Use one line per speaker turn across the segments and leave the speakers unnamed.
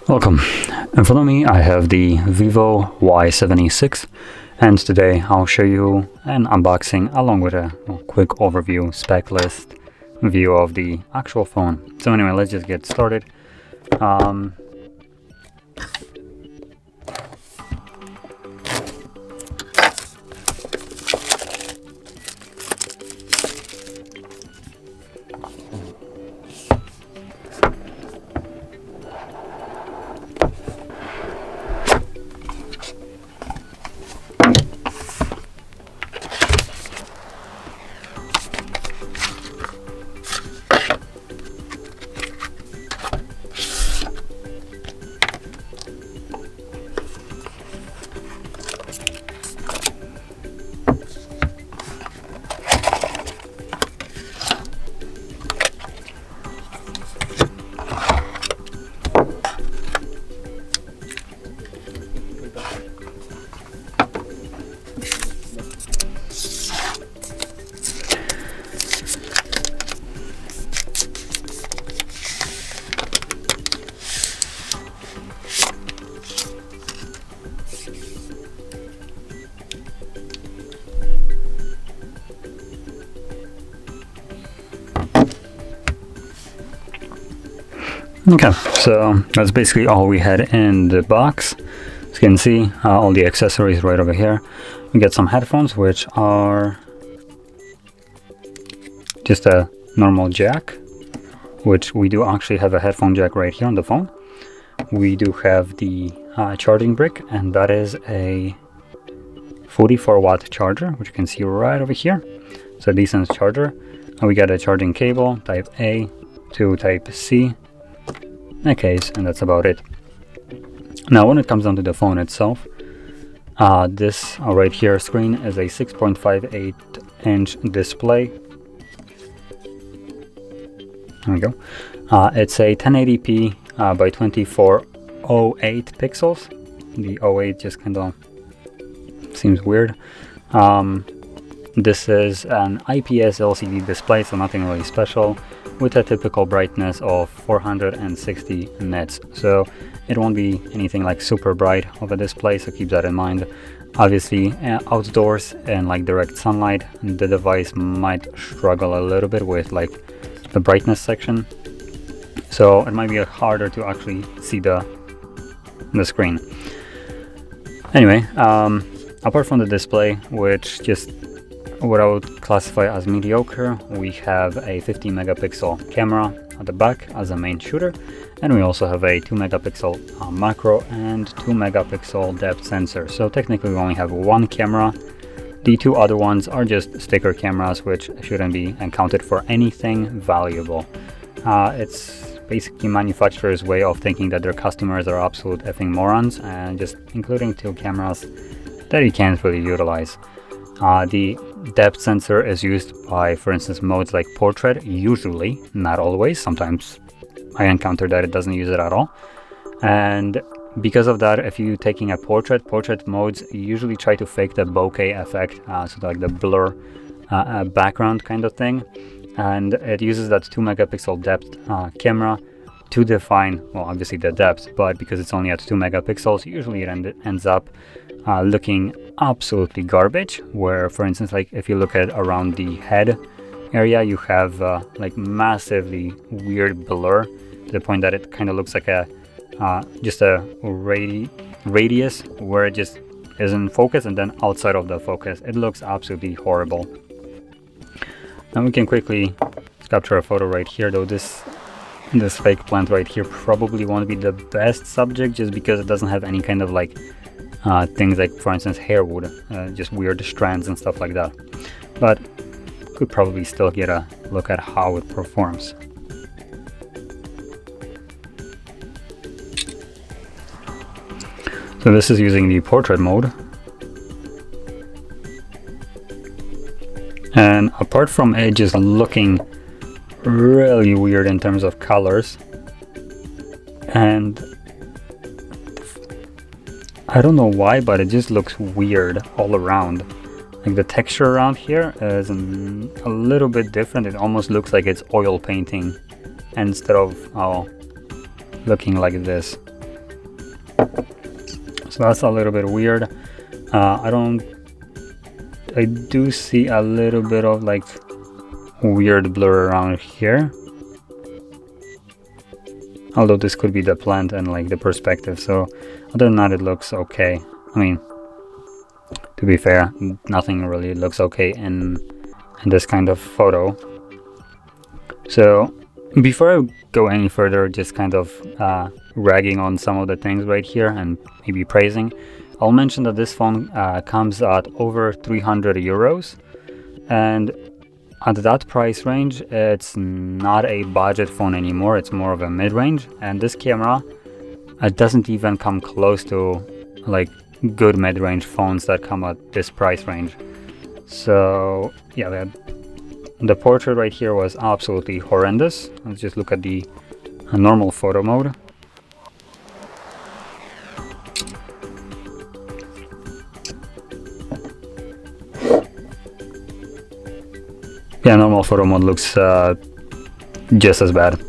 Welcome. In front of me I have the VIVO Y76, and today I'll show you an unboxing along with a quick overview, spec list, view of the actual phone. So anyway, let's just get started. Okay, so that's basically all we had in the box. As you can see, all the accessories right over here. We get some headphones, which are just a normal jack, which we do actually have a headphone jack right here on the phone. We do have the charging brick, and that is a 44-watt charger, which you can see right over here. It's a decent charger. And we got a charging cable, type A to type C. A case, and that's about it. Now when it comes down to the phone itself, this right here screen is a 6.58 inch display. There we go. It's a 1080p by 2408 pixels. The 08 just kind of seems weird. This is an IPS LCD display, so nothing really special, with a typical brightness of 460 nits. So it won't be anything like super bright of a display, so keep that in mind. Obviously outdoors and like direct sunlight, the device might struggle a little bit with like the brightness section, so it might be harder to actually see the screen. Anyway, apart from the display, which just what I would classify as mediocre, we have a 50 megapixel camera at the back as a main shooter, and we also have a 2 megapixel macro and 2 megapixel depth sensor. So technically we only have one camera. The two other ones are just sticker cameras, which shouldn't be accounted for anything valuable. It's basically manufacturers' way of thinking that their customers are absolute effing morons and just including two cameras that you can't really utilize. The depth sensor is used by, for instance, modes like portrait, usually, not always. Sometimes I encounter that it doesn't use it at all. And because of that, if you're taking a portrait modes usually try to fake the bokeh effect, so like the blur background kind of thing. And it uses that 2 megapixel depth camera to define, well, obviously the depth, but because it's only at 2 megapixels, usually it ends up looking absolutely garbage, where for instance, like if you look at around the head area, you have like massively weird blur to the point that it kind of looks like a just a radius where it just is in focus, and then outside of the focus it looks absolutely horrible. Now we can quickly capture a photo right here, though this fake plant right here probably won't be the best subject, just because it doesn't have any kind of like things like, for instance, hair wood, just weird strands and stuff like that. But could probably still get a look at how it performs. So this is using the portrait mode. And apart from it just looking really weird in terms of colors, and I don't know why, but it just looks weird all around. like the texture around here is a little bit different. It almost looks like it's oil painting instead of looking like this. So that's a little bit weird. I do see a little bit of like weird blur around here, although this could be the plant and like the perspective. So other than that, it looks okay. I mean, to be fair, nothing really looks okay in this kind of photo. So before I go any further, just kind of ragging on some of the things right here and maybe praising, I'll mention that this phone comes at over 300 euros, and at that price range it's not a budget phone anymore, it's more of a mid-range, and this camera doesn't even come close to like good mid-range phones that come at this price range. So yeah, the portrait right here was absolutely horrendous. Let's just look at the normal photo mode. Yeah, normal photo mode looks just as bad.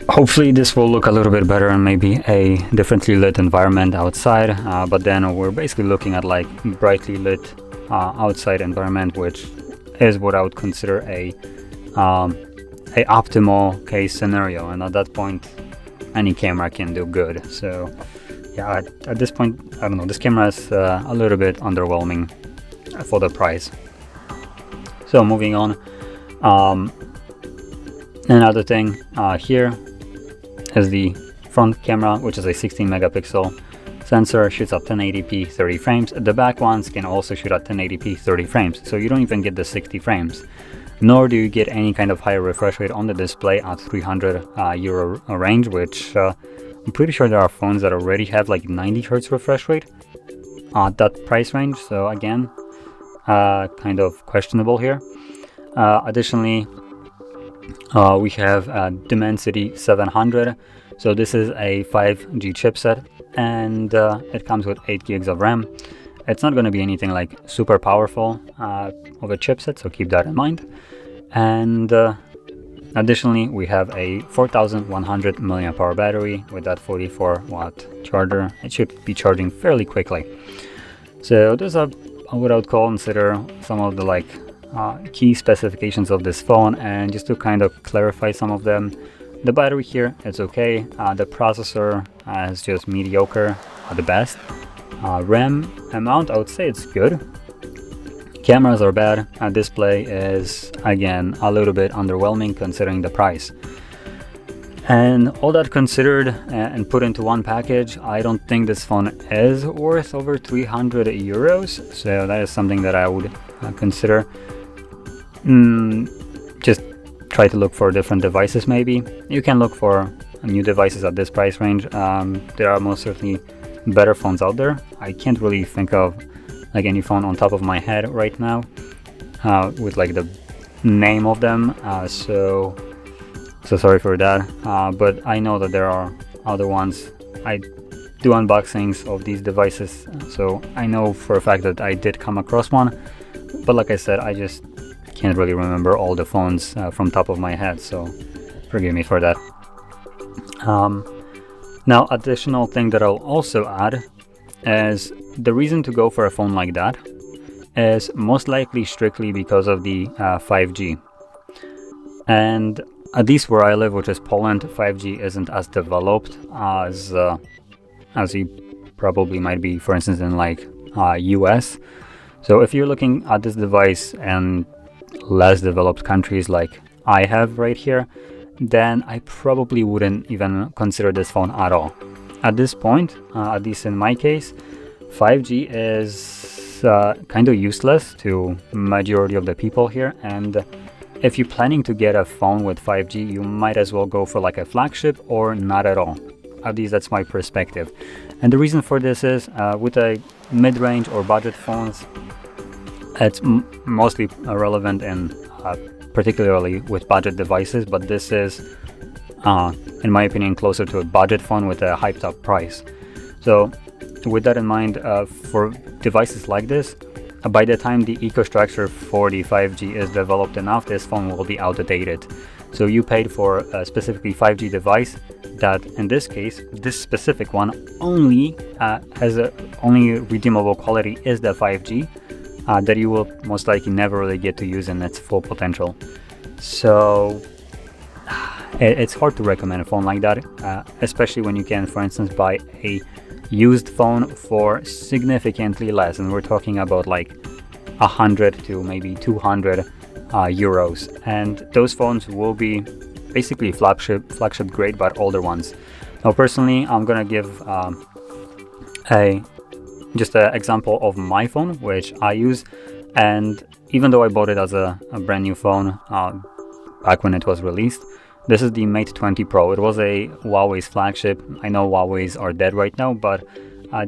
Hopefully this will look a little bit better in maybe a differently lit environment outside, but then we're basically looking at like brightly lit outside environment, which is what I would consider a optimal case scenario, and at that point any camera can do good. So yeah, at this point, I don't know, this camera is a little bit underwhelming for the price. So moving on, another thing here is the front camera, which is a 16 megapixel sensor, shoots at 1080p 30 frames. The back ones can also shoot at 1080p 30 frames, so you don't even get the 60 frames, nor do you get any kind of higher refresh rate on the display at 300 euro range, which I'm pretty sure there are phones that already have like 90 Hz refresh rate at that price range. So again, kind of questionable here. Additionally, we have Dimensity 700. So this is a 5G chipset, and it comes with 8 gigs of RAM. It's not going to be anything like super powerful of a chipset, so keep that in mind. And additionally, we have a 4100 mAh battery with that 44-watt charger. It should be charging fairly quickly. So those are what I would consider some of the like key specifications of this phone, and just to kind of clarify some of them. The battery here, it's okay. The processor is just mediocre at the best. RAM amount, I would say it's good. Cameras are bad. Display is again a little bit underwhelming considering the price. And all that considered and put into one package, I don't think this phone is worth over 300 euros. So that is something that I would consider. Just try to look for different devices maybe. You can look for new devices at this price range. There are most certainly better phones out there. I can't really think of like any phone on top of my head right now with like the name of them. So sorry for that, but I know that there are other ones. I do unboxings of these devices, so I know for a fact that I did come across one, but like I said, I just can't really remember all the phones from top of my head, so forgive me for that. Now, additional thing that I'll also add is the reason to go for a phone like that is most likely strictly because of the 5G. And at least where I live, which is Poland, 5G isn't as developed as you probably might be, for instance, in like US. So if you're looking at this device in less developed countries like I have right here, then I probably wouldn't even consider this phone at all. At this point, at least in my case, 5G is kind of useless to majority of the people here, and if you're planning to get a phone with 5G, you might as well go for like a flagship or not at all. At least that's my perspective. And the reason for this is with a mid-range or budget phones, it's mostly relevant in particularly with budget devices, but this is in my opinion closer to a budget phone with a hyped up price. So with that in mind, for devices like this, by the time the EcoStructure for the 5G is developed enough, this phone will be outdated. So you paid for a specifically 5G device that, in this case, this specific one only has a only redeemable quality is the 5G that you will most likely never really get to use in its full potential. So it's hard to recommend a phone like that, especially when you can, for instance, buy a used phone for significantly less, and we're talking about like 100 to maybe 200 euros, and those phones will be basically flagship grade, but older ones. Now personally, I'm gonna give just an example of my phone, which I use, and even though I bought it as a brand new phone back when it was released, this is the Mate 20 Pro. It was a Huawei's flagship. I know Huawei's are dead right now, but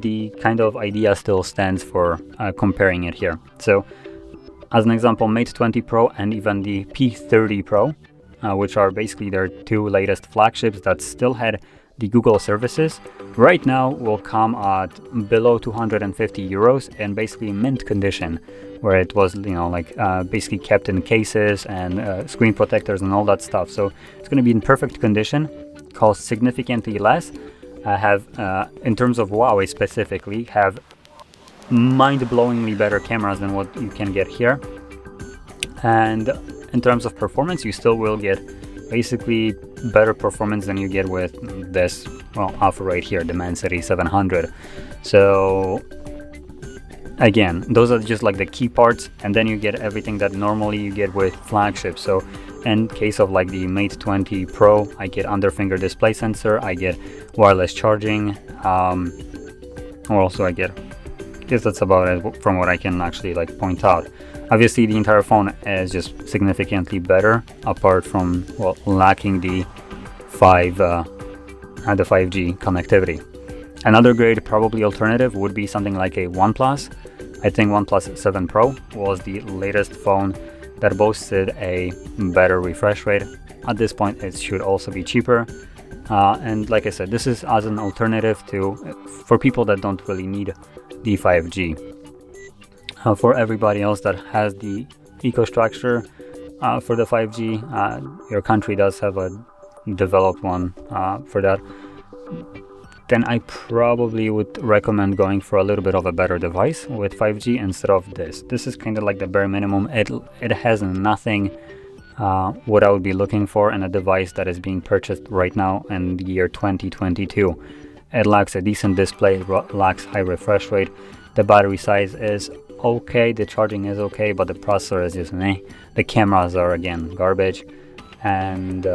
the kind of idea still stands for comparing it here. So as an example, Mate 20 Pro and even the P30 Pro, which are basically their two latest flagships that still had the Google services, right now will come at below 250 euros in basically mint condition, where it was, like basically kept in cases and screen protectors and all that stuff. So it's going to be in perfect condition, cost significantly less, have in terms of Huawei specifically, have mind-blowingly better cameras than what you can get here, and in terms of performance, you still will get basically better performance than you get with this offer right here, the Dimensity 700. So again, those are just like the key parts, and then you get everything that normally you get with flagships. So in case of like the Mate 20 Pro, I get under finger display sensor, I get wireless charging, or also I guess that's about it from what I can actually like point out. Obviously the entire phone is just significantly better, apart from lacking the 5G connectivity. Another great probably alternative would be something like a OnePlus. I think OnePlus 7 Pro was the latest phone that boasted a better refresh rate. At this point it should also be cheaper, and like I said, this is as an alternative for people that don't really need the 5G. For everybody else that has the EcoStructure for the 5G, your country does have a developed one for that, then I probably would recommend going for a little bit of a better device with 5G instead of this. This is kind of like the bare minimum. It has nothing what I would be looking for in a device that is being purchased right now in the year 2022. It lacks a decent display, lacks high refresh rate, the battery size is okay, the charging is okay, but the processor is just meh. The cameras are again garbage, and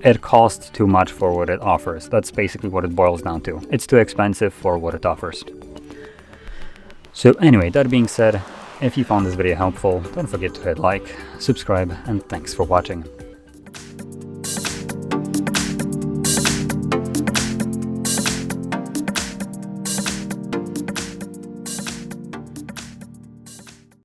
it costs too much for what it offers. That's basically what it boils down to. It's too expensive for what it offers. So anyway, that being said, if you found this video helpful, don't forget to hit like, subscribe, and thanks for watching.